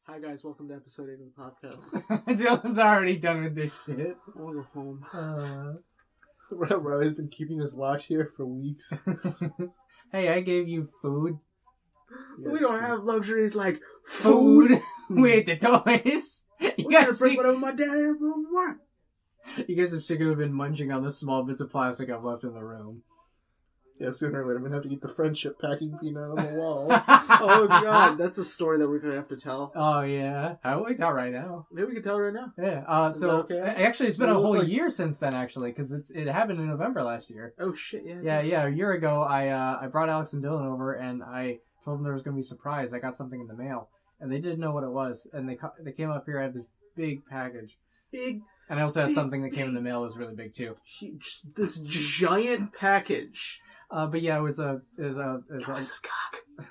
Hi guys, welcome to episode 8 of the podcast. Dylan's already done with this shit. I want to go home. Riley's been keeping us locked here for weeks. Hey, I gave you food. We don't have luxuries like Food. food. We ate the toys. We gotta break whatever my daddy want. You guys have secretly been munching on the small bits of plastic I've left in the room. Yeah, sooner or later I'm gonna have to eat the friendship packing peanut on the wall. Oh god, that's a story that we're gonna have to tell. Oh, yeah. How do we tell right now? Maybe we can tell right now. Yeah. Is So, that okay? actually, it's been Does a it look whole like- year since then, actually, because it happened in November last year. Oh shit, yeah. Yeah. A year ago, I brought Alex and Dylan over, and I told them there was going to be a surprise. I got something in the mail, and they didn't know what it was. And they came up here. I had this big package. Big, And I also had something that came in the mail that was really big, too. this giant package. But yeah, it was What's this cock?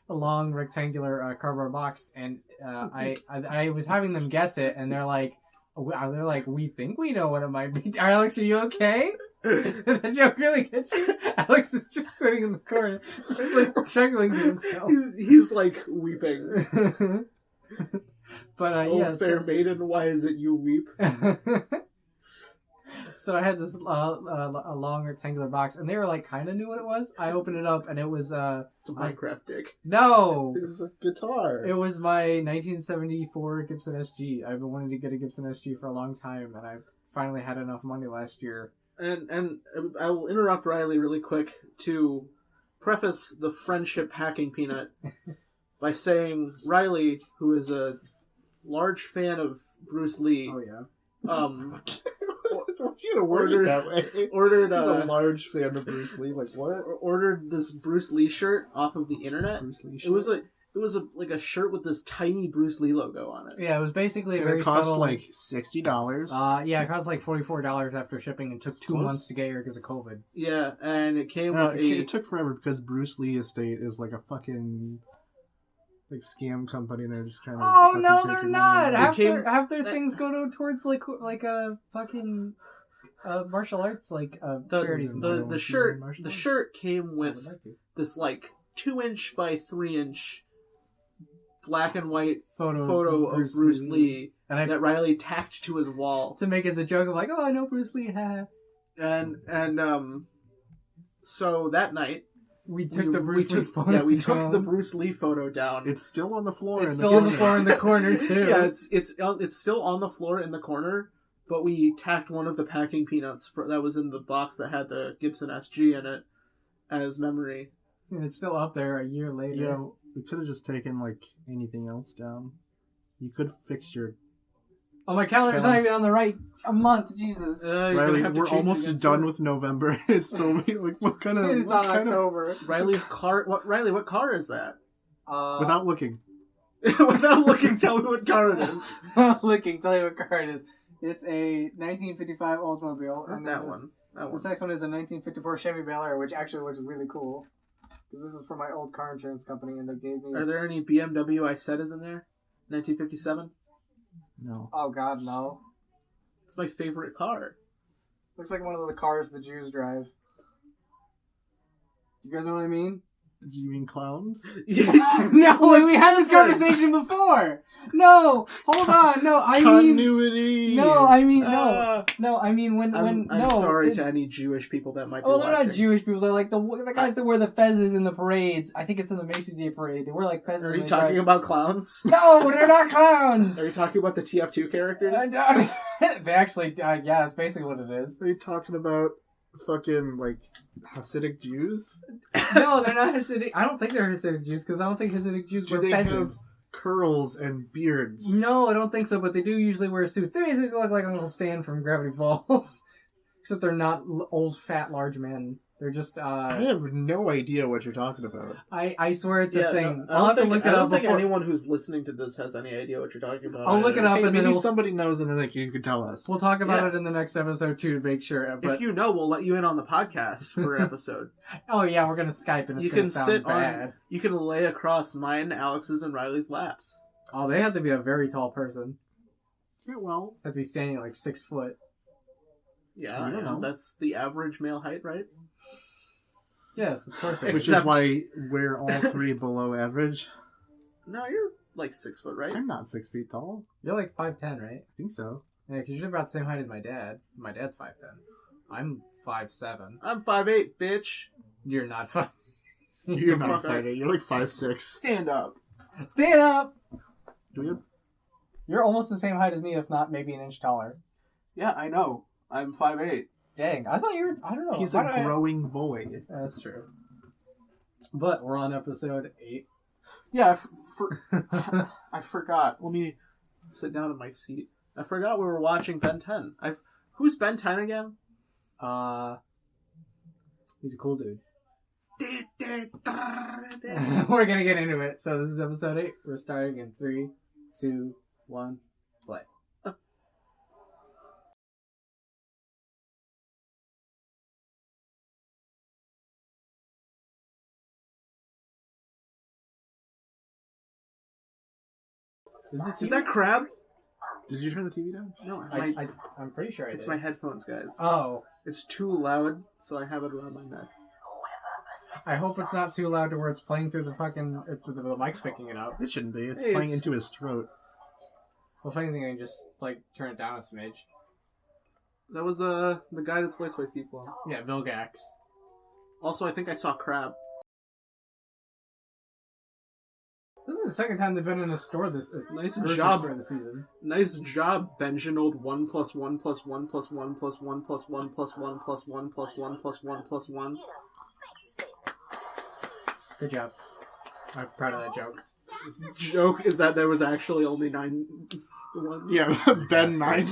a long rectangular cardboard box, and I was having them guess it, and they're like, we think we know what it might be. Alex, are you okay? Did that joke really get you? Alex is just sitting in the corner, just like chuckling to himself. He's like weeping. But Oh, yeah, fair maiden, why is it you weep? So I had this a long rectangular box, and they were like kind of knew what it was. I opened it up, and it was It's a Minecraft dick. no. It was a guitar. It was my 1974 Gibson SG. I've been wanting to get a Gibson SG for a long time, and I finally had enough money last year. And I will interrupt Riley really quick to preface the friendship hacking peanut by saying Riley, who is a large fan of Bruce Lee, Oh yeah. I want you to word it that way. ordered He's a large fan of Bruce Lee. Like what? ordered this Bruce Lee shirt off of the internet. Bruce Lee. It was like a shirt with this tiny Bruce Lee logo on it. Yeah, it was basically a And very it cost subtle. like $60. Yeah, it cost like $44 after shipping, and took 2 Close. months to get here because of COVID. Yeah, and it came No, with it took forever because Bruce Lee Estate is like a fucking like scam company. They're just trying to. Oh fucking no, take they're your not. money. Half their things go towards like a fucking martial arts charities. and the stuff. shirt Martial the arts? shirt came I would with like to. this like 2-inch by 3-inch black and white photo of Bruce Lee and I that Riley tacked to his wall. to make as a joke of like, oh, I know Bruce Lee. Ha. And so that night We took the Bruce Lee photo. Yeah, we down. took the Bruce Lee photo down. It's still on the floor. It's still on the floor in the corner too. Yeah, it's still on the floor in the corner, but we tacked one of the packing peanuts that was in the box that had the Gibson SG in it as memory. And it's still up there a year later. You know, we could have just taken like anything else down. You could fix your. Oh, my calendar's not even on the right month. Jesus. You're gonna Riley, have to we're change almost again done soon. with November. It's still like what kind of? It's on October. Riley's car. Riley, what car is that? Without looking. Without looking, tell me what car it is. looking, tell you what car it is. It's a 1955 Oldsmobile. Not And that then one. That This one. next one is a 1954 Chevy Bel Air, which actually looks really cool. Because this is from my old car insurance company, and they gave me. Are there any BMW Isettas in there? 1957. No. Oh God, no! It's my favorite car. Looks like one of the cars the Jews drive. You guys know what I mean? Do you mean clowns? No, we had this conversation before. No, hold on. No, I mean. Continuity. No, I mean no. No, I mean when I'm no. sorry it- to any Jewish people that might be Oh, they're watching. not Jewish people. They're like the guys that wear the fezzes in the parades. I think it's in the Macy's Day Parade. They wear like fezzes. Are and you they talking drive- about clowns? No, they're not clowns. Are you talking about the TF2 characters? They actually, yeah, that's basically what it is. Are you talking about fucking like Hasidic Jews? No, they're not Hasidic. I don't think they're Hasidic Jews because I don't think Hasidic Jews Do wear they have fezzes. curls and beards? No, I don't think so. But they do usually wear suits. They basically look like Uncle Stan from Gravity Falls, except they're not old, fat, large men. They're just. I have no idea what you're talking about. I swear it's a thing. No, I'll have to look it I up don't think before. anyone who's listening to this has any idea what you're talking about. I'll look it up Hey, and then maybe somebody knows and then like, you could tell us. we'll talk about Yeah. it in the next episode too to make sure. But If you know, we'll let you in on the podcast for an episode. oh yeah, we're gonna Skype and it's You gonna can sound sit bad. on. You can lay across mine, Alex's, and Riley's laps. Oh, they have to be a very tall person. Yeah, well, They have to be standing at like 6 foot. Yeah, I don't know. That's the average male height, right? Yes, of course. it which is. Except- is why we're all three below average. No, you're like 6 foot, right? I'm not 6 feet tall. You're like 5'10", right? I think so. Yeah, because you're about the same height as my dad. My dad's 5'10". I'm 5'7". I'm 5'8", bitch. You're not 5. You're not fuck 5'8". You're like 5'6". Stand up. Stand up! Do we have... You're almost the same height as me, if not maybe an inch taller. Yeah, I know. I'm 5'8". Dang, I thought you were... I don't know. He's a growing boy. That's true. But we're on episode 8. Yeah, I forgot. Let me sit down in my seat. I forgot we were watching Ben 10. Who's Ben 10 again? He's a cool dude. We're gonna get into it. So this is episode 8. We're starting in 3, 2, 1, play. Is that Crab? Did you turn the TV down? No, I'm pretty sure it's did. my headphones, guys. Oh. It's too loud, so I have it around my neck. I hope it's not too loud to where it's playing through the fucking... the mic's picking it up. It shouldn't be. It's Hey, playing into his throat. Well, if anything, I can just, like, turn it down a smidge. That was the guy that's voiced by people. Yeah, Vilgax. Also, I think I saw Crab. This is the second time they've been in a store Nice grocery job. store this season. Nice job, Benjanold 1 + 1 + 1 + 1 + 1 + 1 + 1 + 1 + 1 + 1 + 1. Good job. I'm proud of that joke. Joke is that there was actually only 9 ones. Yeah, Ben 9.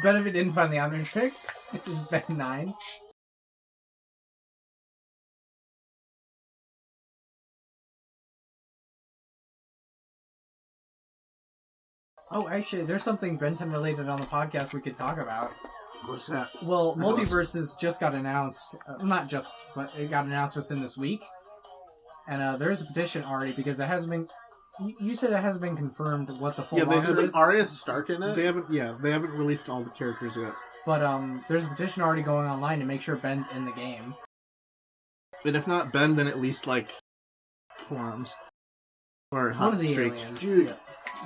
Bet if it didn't find the Omnitrix, it's Ben 9. Oh, actually, there's something Ben 10 related on the podcast we could talk about. What's that? Well, Multiverses just got announced. Not just, but it got announced within this week. And there is a petition already because it hasn't been... You said it hasn't been confirmed what the full roster is. Arya Stark in it? They haven't released all the characters yet. But there's a petition already going online to make sure Ben's in the game. And if not Ben, then at least, like, Forearms. Or Hot One of the Streak. aliens. Dude, Yeah.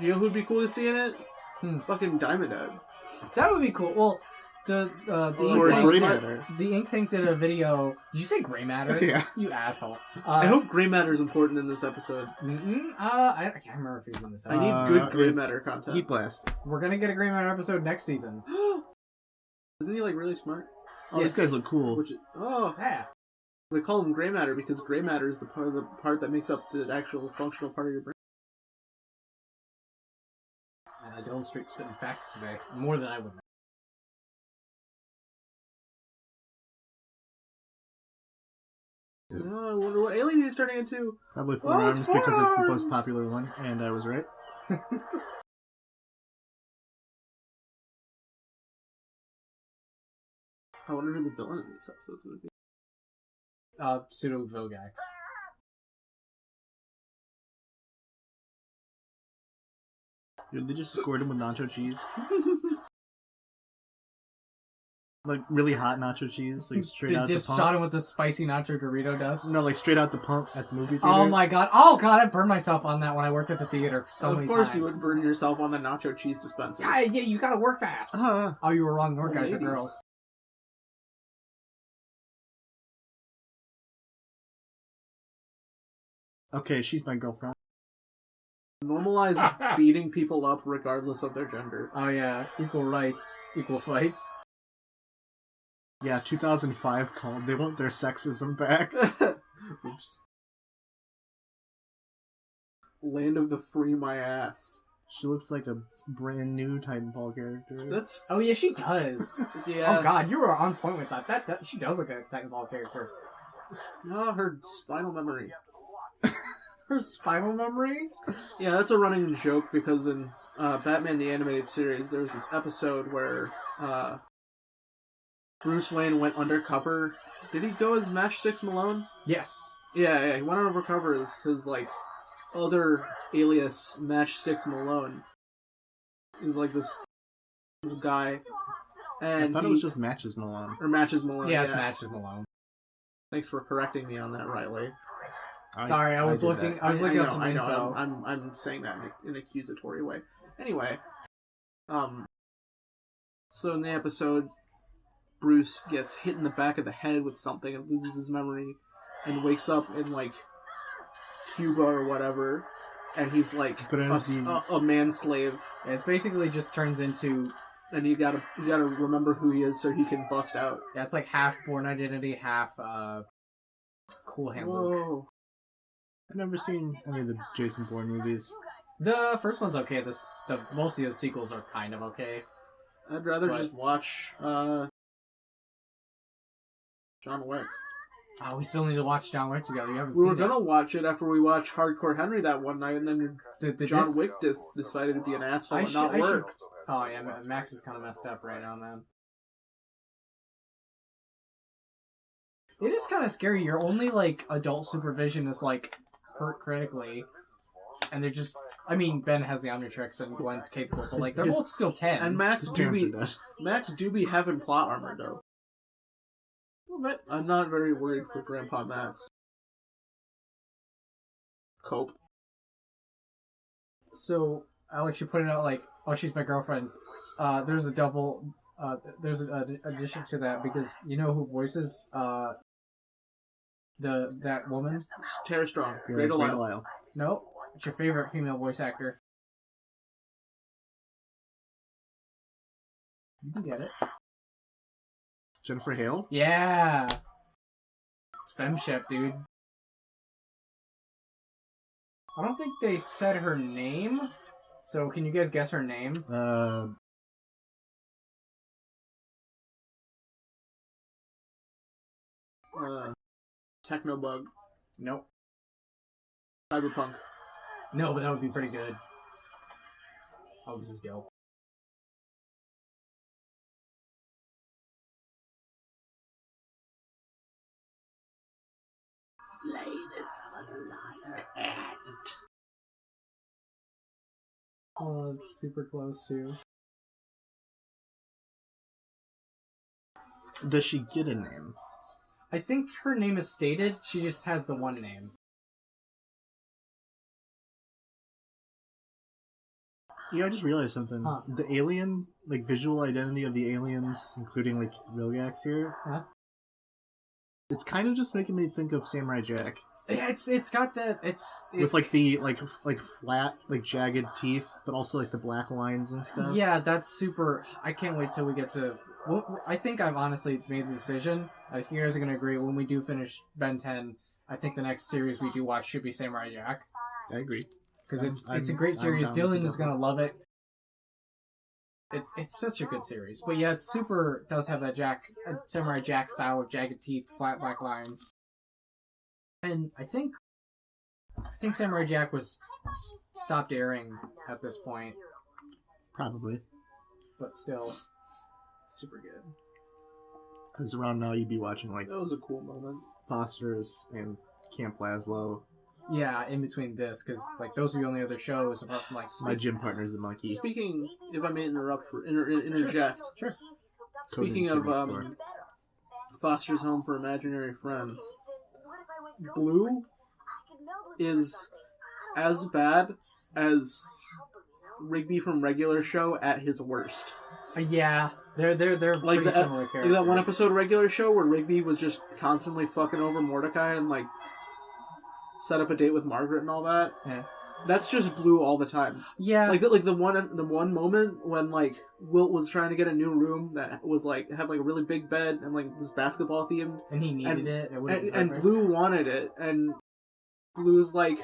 you know who'd be cool to see in it? Fucking Diamond Head. That would be cool. Well, the Or Grey Ink Tank, Matter. the Ink Tank did a video. Did you say Grey Matter? Yeah. You asshole. I hope Grey Matter's important in this episode. I can't remember if he's in this. I need good Grey Matter content. Heat Blast. We're gonna get a Grey Matter episode next season. Isn't he, like, really smart? Oh, Yes. these guys look cool. Yeah. They call him Grey Matter because Grey Matter is the part that makes up the actual functional part of your brain. And Dylan Street spitting facts today, more than I would. Oh, I wonder what alien he's turning into. Probably Oh, it's Forearms because it's the Forearms! most popular one, and I was right. I wonder who the villain in this episode is going to be. Pseudo Vilgax. Dude, they just scored him with nacho cheese. Like, really hot nacho cheese, like, straight They out the just pump. shot him with the spicy nacho Dorito dust. No, like, straight out the pump at the movie theater. Oh my god. Oh god, I burned myself on that when I worked at the theater so many Of course times. you would burn yourself on the nacho cheese dispenser. Yeah, you gotta work fast. Oh, you were wrong. More guys are ladies. girls. Okay, she's my girlfriend. Normalize beating people up regardless of their gender. Oh yeah, equal rights, equal fights. Yeah, 2005 called. They want their sexism back. Oops. Land of the free my ass. She looks like a brand new Titanfall character. That's Oh yeah, she does. yeah. Oh god, you were on point with that. That she does look like a Titanfall character. Oh, her spinal memory. Her spinal memory. Yeah, that's a running joke because in Batman the Animated Series, there was this episode where Bruce Wayne went undercover. Did he go as Matchsticks Malone? Yes. Yeah, he went undercover as his, like, other alias, Matchsticks Malone. He's like this guy. And I thought it was just Matches Malone. Or Matches Malone. Yeah, it's Matches Malone. Thanks for correcting me on that, Riley. Sorry, I was looking up some info. I know. I'm saying that in an accusatory way. Anyway, so in the episode, Bruce gets hit in the back of the head with something and loses his memory, and wakes up in like Cuba or whatever, and he's like a man-slave. Yeah, it's basically just turns into. And you gotta remember who he is so he can bust out. Yeah, it's like half Born Identity, half Cool Hand Luke. I've never seen any of the Jason Bourne movies. The first one's okay. Most of the sequels are kind of okay. I'd rather just watch John Wick. Oh, we still need to watch John Wick together. You haven't We seen were gonna watch it after we watched Hardcore Henry that one night, and then John Wick decided to be an asshole and not work. Oh yeah, Max is kind of messed up right now, man. It is kind of scary. Your only like adult supervision is like hurt critically, and they're just. I mean, Ben has the Omnitrix and Gwen's capable, but like they're both still 10. And Max do be having plot armor though. But I'm not very worried for Grandpa Max. Cope. So Alex, you put it out like, oh, she's my girlfriend. There's a double. There's an addition to that because you know who voices that woman? It's Tara Strong. Great Delisle. No, it's your favorite female voice actor. You can get it. Jennifer Hale? Yeah. It's femship, dude. I don't think they said her name. So can you guys guess her name? Technobug. Nope. Cyberpunk. No, but that would be pretty good. How does this go? Slay this unaligned ant. Oh, it's super close too. Does she get a name? I think her name is stated. She just has the one name. Yeah, I just realized something. Huh. The alien, like, visual identity of the aliens, including, like, Vilgax here, it's kind of just making me think of Samurai Jack. Yeah, it's got that. It's with, like, the, like flat, like, jagged teeth, but also, like, the black lines and stuff. Yeah, that's super. I can't wait till we get to. Well, I think I've honestly made the decision. I think you guys are going to agree. When we do finish Ben 10, I think the next series we do watch should be Samurai Jack. I agree. Because it's a great series. Dylan is going to love it. It's such a good series. But yeah, it's super. Does have that Samurai Jack style with jagged teeth, flat black lines. And I think Samurai Jack was stopped airing at this point. Probably. But still, super good. Because around now you'd be watching, like, That was a cool moment. Foster's and Camp Laszlo. Yeah, in between this, because like those are the only other shows apart from like My gym partner's a monkey. Speaking, if I may interject. Sure. Speaking of Foster's Home for Imaginary Friends, Blue is as bad as Rigby from Regular Show at his worst. Yeah, they're Like pretty similar characters. That one episode of Regular Show where Rigby was just constantly fucking over Mordecai and like set up a date with Margaret and all that. Yeah. That's just Blue all the time. Yeah. Like the one moment when like Wilt was trying to get a new room that was like had like a really big bed and like was basketball themed. And he needed it. And Blue wanted it, and Blue's like,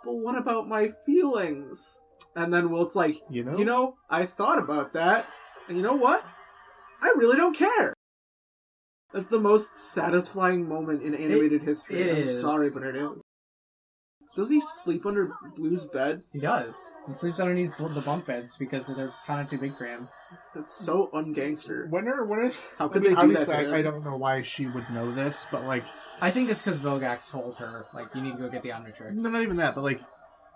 but what about my feelings? And then Wilt's like, you know, I thought about that, and you know what? I really don't care. That's the most satisfying moment in animated history. I'm sorry, but it is. Doesn't he sleep under Blue's bed? He does. He sleeps underneath the bunk beds because they're kind of too big for him. That's so ungangster. How could they do that to him? I don't know why she would know this, but like... I think it's because Vilgax told her, like, you need to go get the Omnitrix. No, not even that, but like...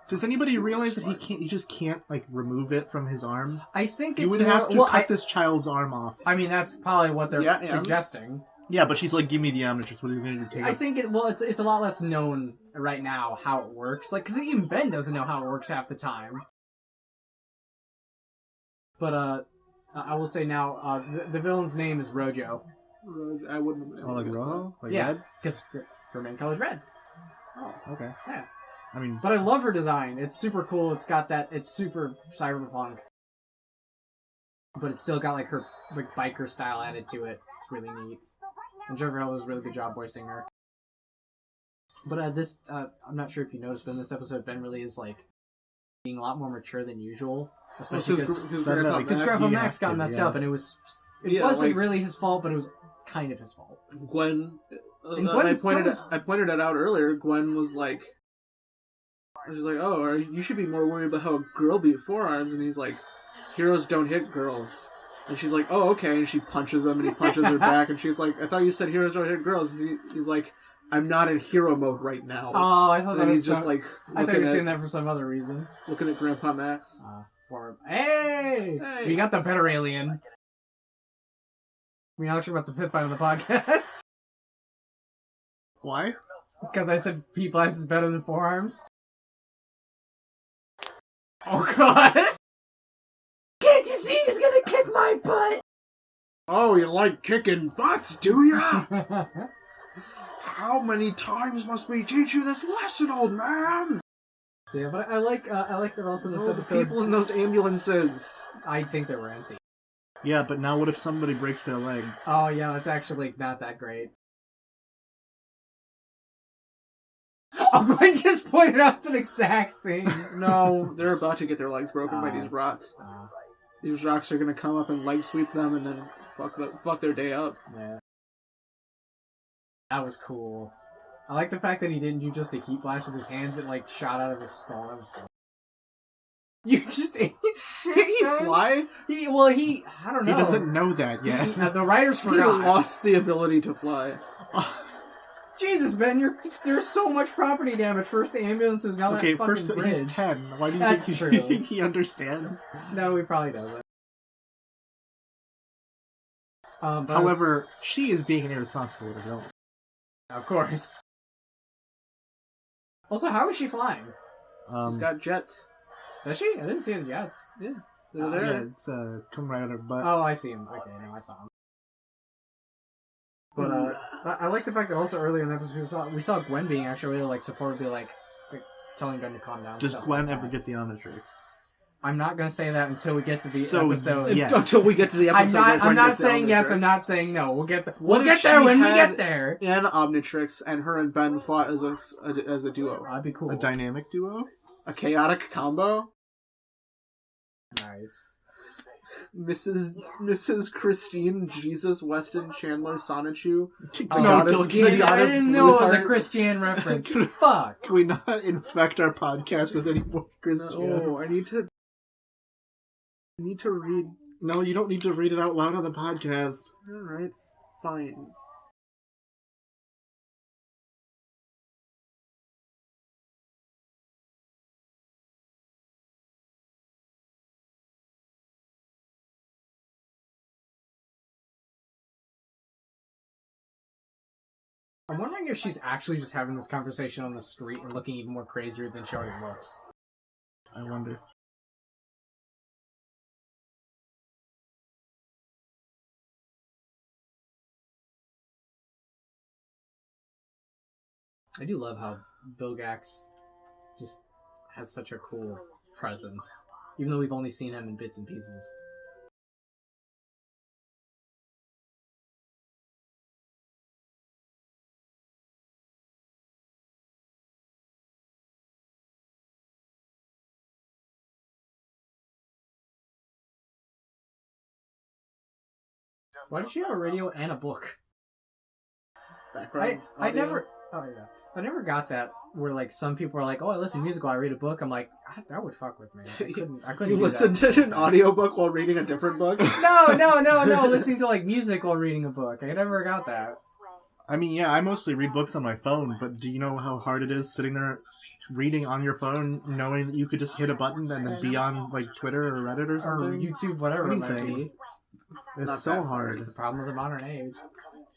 Does anybody realize that he just can't, like, remove it from his arm? I think it's You would have to cut this child's arm off. I mean, that's probably what they're suggesting. Yeah, but she's like, give me the Omnitrix. What are you going to take? I think it's a lot less known right now how it works. Like, because even Ben doesn't know how it works half the time. But I will say now, the villain's name is Rojo. I wouldn't. Oh, like Rojo? Like yeah, red? because her main color's red. Oh, okay. Yeah. I mean, but I love her design. It's super cool. It's got that. It's super cyberpunk, but it's still got like her like biker style added to it. It's really neat. And Jennifer Hill does a really good job voicing her. But I'm not sure if you noticed, but in this episode, Ben really is like being a lot more mature than usual, especially because Grandpa Max got messed up, and it wasn't really his fault, but it was kind of his fault. Gwen, I pointed it out earlier. Gwen was like, she's like, oh, you should be more worried about how a girl beat forearms, and he's like, heroes don't hit girls. And she's like, oh, okay, and she punches him, and he punches her back, and she's like, I thought you said heroes don't hit girls, and he's like, I'm not in hero mode right now. Oh, I thought that was he's just like, I thought you were saying that for some other reason. Looking at Grandpa Max. Hey! We got the better alien. We now talk about the fifth fight on the podcast. why? Because I said P-Blast is better than forearms. Oh, God! Can't you see he's gonna kick my butt? Oh, you like kicking butts, do ya? How many times must we teach you this lesson, old man? So yeah, but I like that also in this episode. People in those ambulances. I think they were empty. Yeah, but now what if somebody breaks their leg? Oh yeah, it's actually not that great. Oh, Gwen just pointed out the exact thing. No, they're about to get their legs broken by these rocks. These rocks are gonna come up and leg sweep them and then fuck their day up. Yeah. That was cool. I like the fact that he didn't do just a heat blast with his hands that like shot out of his skull. That was cool. You just ate shit. Can he fly? I don't know. He doesn't know that yet. The writers forgot. He lost the ability to fly. Jesus, Ben, there's so much property damage. First the ambulances, now that fucking first bridge. He's 10. Why do you think he understands? No, he probably doesn't. However, she is being irresponsible with her villain. Of course. Also, how is she flying? She's got jets. Does she? I didn't see the jets. Yeah, they're there. Yeah, it's coming right out of her butt. Oh, I see him. Okay, no, I saw him. But I like the fact that also earlier in the episode we saw Gwen being actually really like supportive, like telling Ben to calm down. Does Gwen ever get the Omnitrix? I'm not gonna say that until we get to the episode. Yes. Until we get to the episode. I'm not saying yes. I'm not saying no. We'll get there. We'll get there when we get there. And Omnitrix and her and Ben fought as a duo. That'd be cool. A dynamic duo. A chaotic combo. Nice. Mrs. Christine Jesus Weston Chandler Sonichu. I didn't know it was a Christian reference. Fuck. Can we not infect our podcast with any more Christian? Oh, I need to read. No, you don't need to read it out loud on the podcast. Alright, fine. I'm wondering if she's actually just having this conversation on the street and looking even more crazier than she already looks. I wonder. I do love how Bilgax just has such a cool presence, even though we've only seen him in bits and pieces. Why did she have a radio and a book? Background I audio. never... Oh, yeah. I never got that, where, like, some people are like, oh, I listen to music while I read a book. I'm like, that would fuck with me. I couldn't You do listened that. to an audiobook while reading a different book? No, listening to, like, music while reading a book. I never got that. I mean, yeah, I mostly read books on my phone, but do you know how hard it is sitting there reading on your phone, knowing that you could just hit a button and then be on, like, Twitter or Reddit or something? Or YouTube, whatever it might Anything. be. It's Not so that hard. It's the problem of the modern age.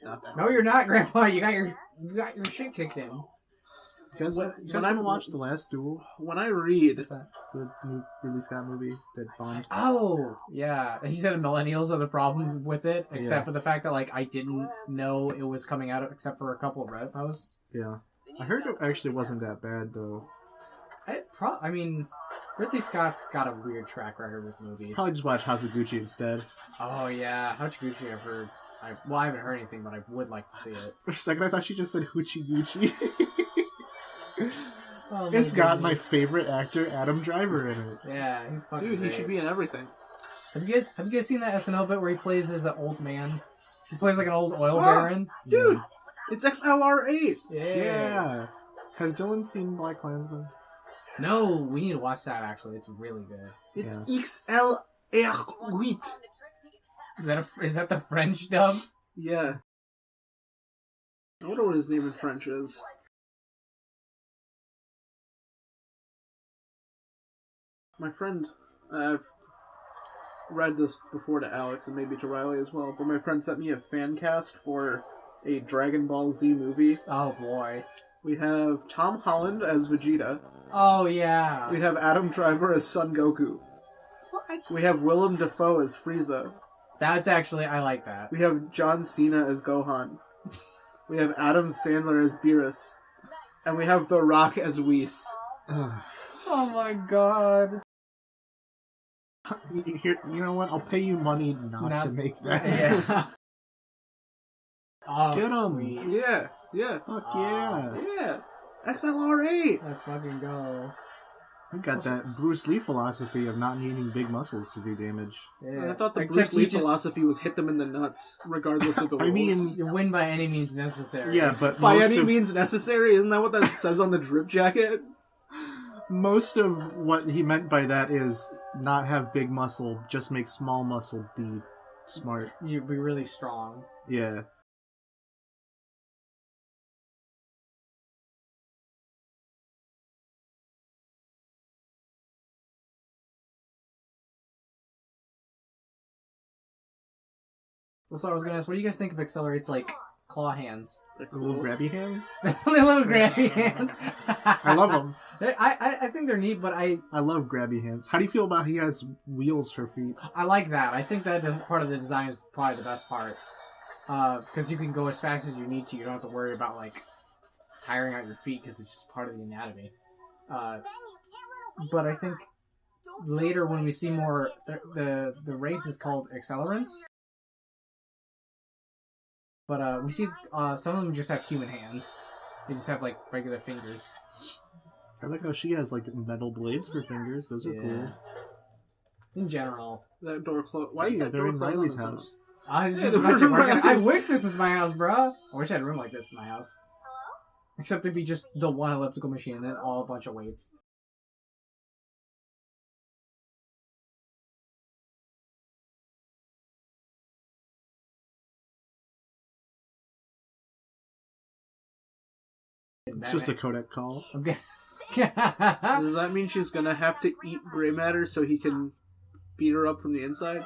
Not that. No, you're not, Grandpa. You got your shit kicked in. You guys want to watch The Last Duel? When I read... What's that? The new Ridley Scott movie that bombed. Oh, yeah. He said millennials are the problem with it, except for the fact that, like, I didn't know it was coming out except for a couple of Reddit posts. Yeah. I heard it actually wasn't that bad, though. I mean, Ridley Scott's got a weird track record with movies. Probably just watch House of Gucci instead. Oh, yeah. Gucci, I've heard. I haven't heard anything, but I would like to see it. For a second, I thought she just said Hoochie Gucci. Oh, it's got my favorite actor, Adam Driver, in it. Yeah, he's fucking Dude, great. he should be in everything. Have you guys seen that SNL bit where he plays as an old man? He plays like an old oil baron. Dude, it's XLR8. Yeah. Has Dylan seen Black Klansman? No, we need to watch that. Actually, it's really good. It's XLR8. Is that the French dub? Yeah. I wonder what his name in French is. My friend, I've read this before to Alex and maybe to Riley as well, but my friend sent me a fan cast for a Dragon Ball Z movie. Oh boy. We have Tom Holland as Vegeta. Oh yeah. We have Adam Driver as Son Goku. What? We have Willem Dafoe as Frieza. That's actually, I like that. We have John Cena as Gohan. We have Adam Sandler as Beerus. And we have The Rock as Whis. Oh my god. You know what? I'll pay you money not to make that. Yeah. Oh, Get 'em. sweet. Yeah. Fuck yeah. Yeah. XLR8. Let's fucking go. We got that Bruce Lee philosophy of not needing big muscles to do damage. Yeah. I thought the Except Bruce Lee you just- philosophy was hit them in the nuts, regardless of the rules. I mean, You win by any means necessary. yeah, but by any means necessary. Isn't that what that says on the drip jacket? most of what he meant by that is not have big muscle, just make small muscle be smart. You'd be really strong. Yeah. So I was gonna ask, what do you guys think of Accelerate's like claw hands? Little grabby hands. Little grabby hands. I love them. I think they're neat, but I love grabby hands. How do you feel about he has wheels for feet? I like that. I think that part of the design is probably the best part. Because you can go as fast as you need to. You don't have to worry about like tiring out your feet because it's just part of the anatomy. But I think later when we see more, the race is called Accelerants. But we see some of them just have human hands. They just have like regular fingers. I like how she has like metal blades for fingers. Those are cool. In general. That door closed. Why you got They're door in closed on Riley's its own? house. I was Yeah, just the imagine room working. I is- wish this was my house, bro. I wish I had a room like this in my house. Except it'd be just the one elliptical machine and then all a bunch of weights. It's just a codec call. Okay. Does that mean she's gonna have to eat gray matter so he can beat her up from the inside?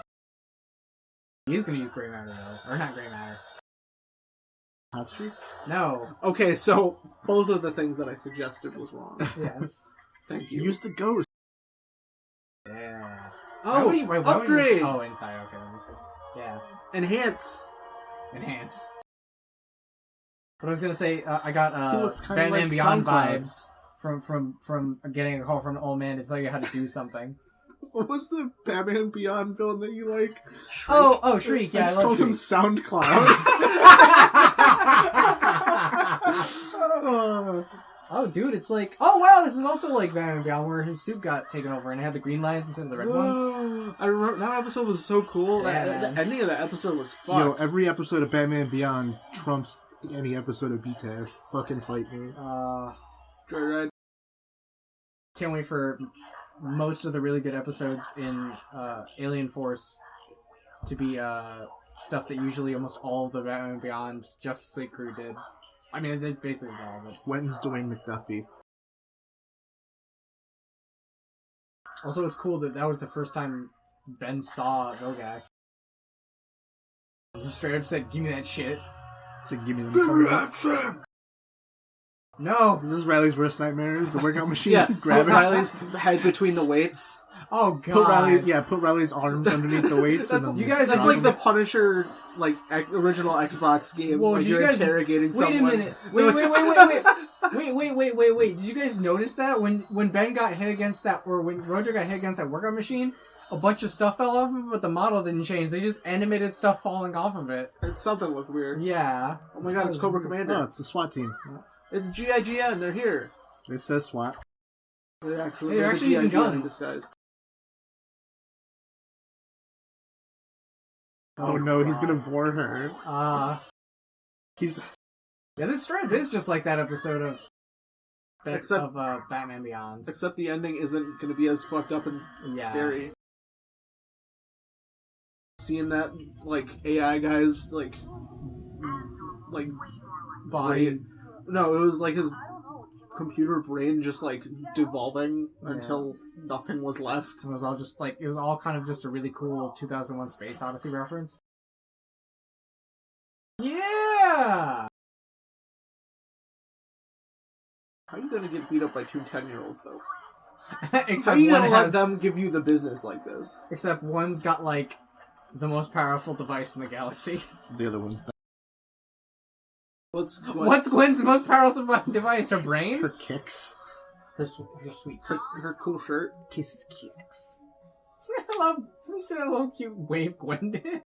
He's gonna use gray matter though, or not gray matter. Hot streak? No. Okay, so both of the things that I suggested was wrong. Yes. Thank you. Use the ghost. Yeah. Oh, why would you upgrade! oh, inside. Okay, let me see. Yeah. Enhance! Enhance. But I was gonna say, I got He looks kinda Batman like Beyond SoundCloud. vibes from getting a call from an old man to tell you how to do something. What was the Batman Beyond villain that you like? Oh, Shriek! Yeah, I I just love called him Shriek. SoundCloud. Oh, dude, it's like, oh wow, this is also like Batman Beyond, where his suit got taken over and it had the green lines instead of the red ones. I remember that episode was so cool. Yeah, The man. ending of that episode was Yo, fucked. every episode of Batman Beyond trumps any episode of BTS. Fucking fight me. Joyride. Can't wait for most of the really good episodes in Alien Force to be stuff that usually almost all of the Batman Beyond Justice League crew did. I mean, they basically did all of it. When's Dwayne McDuffie? Also, it's cool that was the first time Ben saw Vilgax. He straight up said, "Give me that shit." So give me them. No. Is this Riley's worst nightmare? Is the workout machine? Yeah, Grab put it. Riley's head between the weights. Oh god. Put Riley's arms underneath the weights. That's, and then you guys- that's like the Punisher, like original Xbox game Whoa, where did you're you guys- interrogating someone. Wait a minute. Wait. Did you guys notice that when Ben got hit against that, or when Roger got hit against that workout machine, a bunch of stuff fell off of it, but the model didn't change. They just animated stuff falling off of it. Something looked weird. Yeah. Oh my god, it's Cobra Commander. Oh, it's the SWAT team. It's GIGN. They're here. It says SWAT. They're actually using GIGN guns. in disguise. Oh no, he's gonna bore her. He's. Yeah, this strip is just like that episode of Except- Batman Beyond. Except the ending isn't going to be as fucked up and Yeah. scary. Seeing that, like, AI guy's, like Body. brain. No, it was like his computer brain just, like, devolving until nothing was left. It was all just like, it was all kind of just a really cool 2001 Space Odyssey reference. Yeah! How are you going to get beat up by two 10-year-olds, though? Except How are you one going to let has, them give you the business like this? except one's got like the most powerful device in the galaxy. The other one's What's Gwen's most powerful device? Her brain? her kicks. Her sweet her cool shirt. Kisses kicks. I love, you see that little cute wave Gwen did?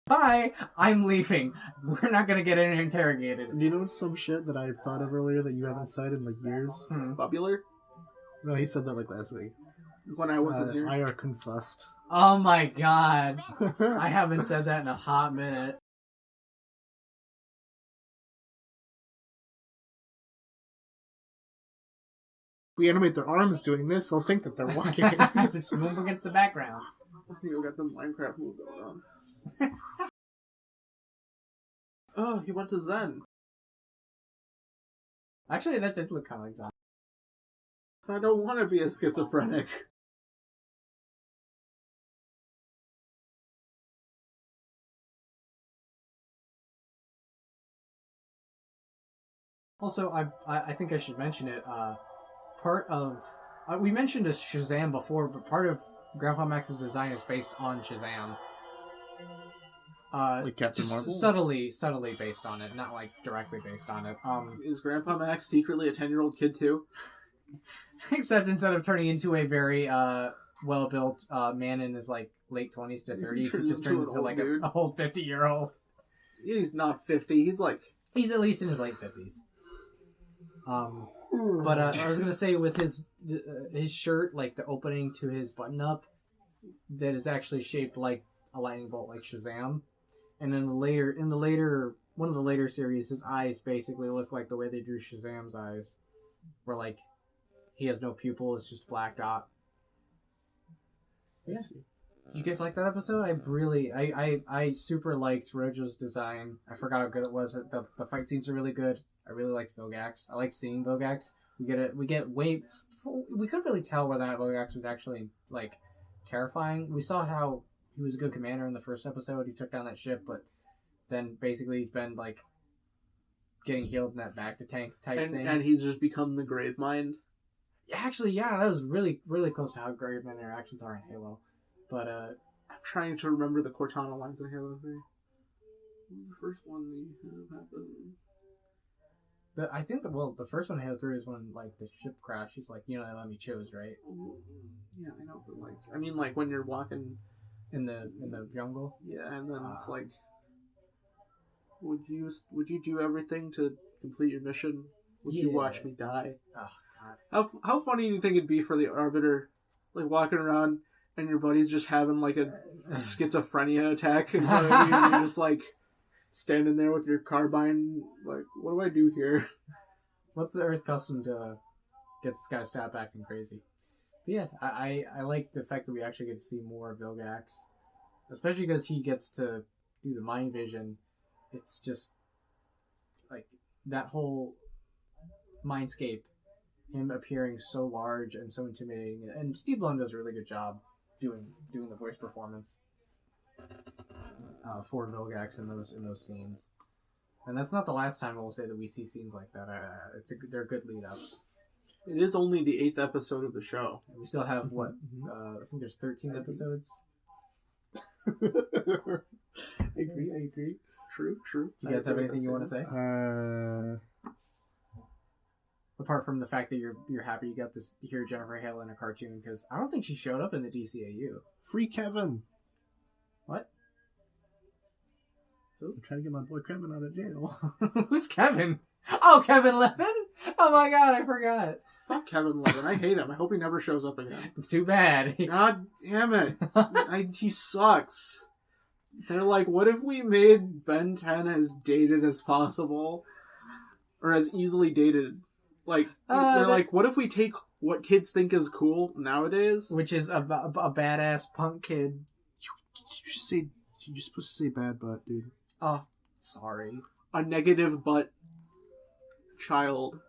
Bye, I'm leaving. We're not gonna get interrogated. Do you know some shit that I thought of earlier that you haven't said in like years? Popular? No, he said that like last week. When I wasn't here. I are confessed. Oh my god. I haven't said that in a hot minute. We animate their arms doing this, they'll think that they're walking. Just move against the background. You got the Minecraft move going on. Oh, he went to Zen. Actually, that did look kind of like Zen. I don't want to be a schizophrenic. Also, I think I should mention it. Part of we mentioned a Shazam before, but part of Grandpa Max's design is based on Shazam. Like Captain just Marvel? subtly based on it, not like directly based on it. Is Grandpa Max secretly a 10-year-old kid too? Except instead of turning into a very well-built man in his like late 20s to 30s, he just turns into like an old 50-year-old. He's not 50. He's like... He's at least in his late 50s. But I was gonna say with his shirt, like the opening to his button-up, that is actually shaped like a lightning bolt, like Shazam. And then one of the later series, his eyes basically look like the way they drew Shazam's eyes, where like he has no pupil; it's just a black dot. Yeah. Did you guys like that episode? I super liked Rojo's design. I forgot how good it was. The fight scenes are really good. I really liked Vilgax. I like seeing Vilgax. We couldn't really tell whether or not Vilgax was actually like terrifying. We saw how he was a good commander in the first episode. He took down that ship, but then basically he's been like getting healed in that back to tank type thing. And he's just become the Grave Mind. Actually, yeah, that was really, really close to how Graveman interactions are in Halo. But I'm trying to remember the Cortana lines in Halo 3. The first one we have happened. But I think the first one in Halo 3 is when like the ship crashed. He's like, they let me choose, right? Yeah, I know, but like, I mean, like when you're walking in the jungle. Yeah, and then it's like, would you do everything to complete your mission? Would you watch me die? Oh God! How funny do you think it'd be for the Arbiter, like walking around and your buddy's just having like a schizophrenia attack in front of you, and you're just like standing there with your carbine, like, what do I do here? What's the Earth custom to get this guy to stop acting crazy? But yeah, I like the fact that we actually get to see more of Vilgax, especially because he gets to do the mind vision. It's just like that whole mindscape, him appearing so large and so intimidating, and Steve Blum does a really good job doing the voice performance for Vilgax in those scenes. And that's not the last time we'll say that we see scenes like that. They're good lead-ups. It is only the 8th episode of the show. We still have, what, I think there's 13 episodes? I agree. True. Do you guys have anything you want to say? Apart from the fact that you're happy you got to hear Jennifer Hale in a cartoon, because I don't think she showed up in the DCAU. Free Kevin. What? I'm trying to get my boy Kevin out of jail. Who's Kevin? Oh, Kevin Levin? Oh my god, I forgot. Fuck Kevin Levin. I hate him. I hope he never shows up again. Too bad. God damn it. He sucks. They're like, what if we made Ben 10 as dated as possible? Or as easily dated? Like, they're like, what if we take what kids think is cool nowadays? Which is a badass punk kid. You're supposed to say bad butt, dude. Oh, sorry. A negative butt child.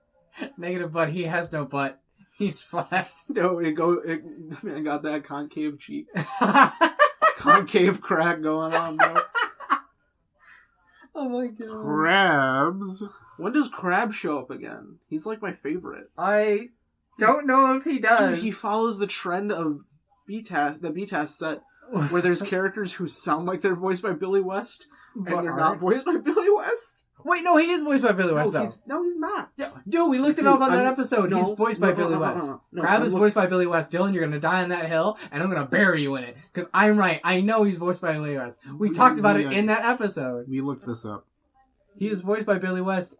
Negative butt, he has no butt. He's flat. No, I got that concave cheek. Concave crack going on, bro. Oh my god. Crabs. When does Crab show up again? He's like my favorite. I don't know if he does. Dude, he follows the trend of the BTAS set, where there's characters who sound like they're voiced by Billy West, and they're not voiced by Billy West. Wait, no, he is voiced by Billy West, though. No, he's not. Yeah, dude, we looked it up on that episode. He's voiced by Billy West. Crab is voiced by Billy West. Dylan, you're going to die on that hill, and I'm going to bury you in it. Because I'm right. I know he's voiced by Billy West. We talked about it in that episode. We looked this up. He is voiced by Billy West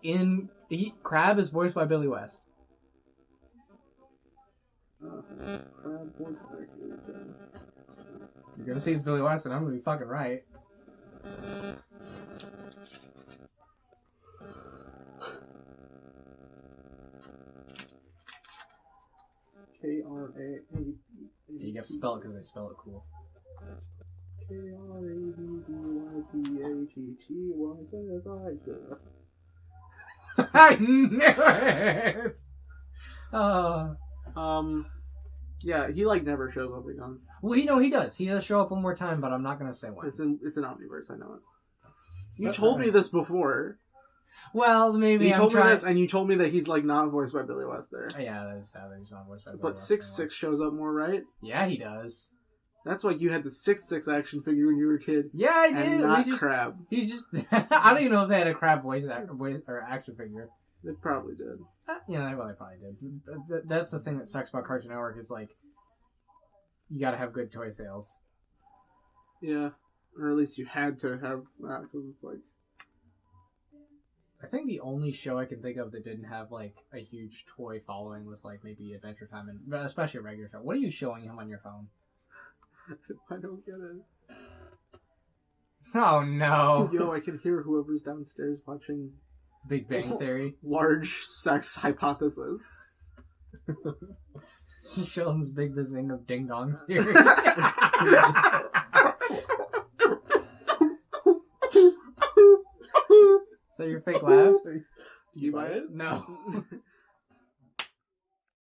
Crab is voiced by Billy West. You're going to say it's Billy West, and I'm going to be fucking right. K-R-A-B. You have to spell it because they spell it cool. K-R-A-B-B-Y-P-A-T-T-Y-S-S-I-S. I knew it! Oh. Yeah, he like never shows up again. Well, he does. He does show up one more time, but I'm not going to say when. It's an Omniverse, I know it. You told me this before. Well, maybe you told me this, and you told me that he's like not voiced by Billy West there. Yeah, that is sad that he's not voiced by Billy But West. 6-6 shows up more, right? Yeah, he does. That's why you had the 6-6 action figure when you were a kid. Yeah, I did. And not Crab. He's just... I don't even know if they had a Crab voice or action figure. They probably did. Yeah, they probably did. That's the thing that sucks about Cartoon Network is like, you gotta have good toy sales. Yeah. Or at least you had to have that, because it's like... I think the only show I can think of that didn't have like a huge toy following was like maybe Adventure Time, and especially a regular show. What are you showing him on your phone? I don't get it. Oh no! Yo, I can hear whoever's downstairs watching Big Bang Theory. Large Sex Hypothesis. Sheldon's Big Bazing of Ding Dong Theory. Is that your fake laugh? Do you buy it? No.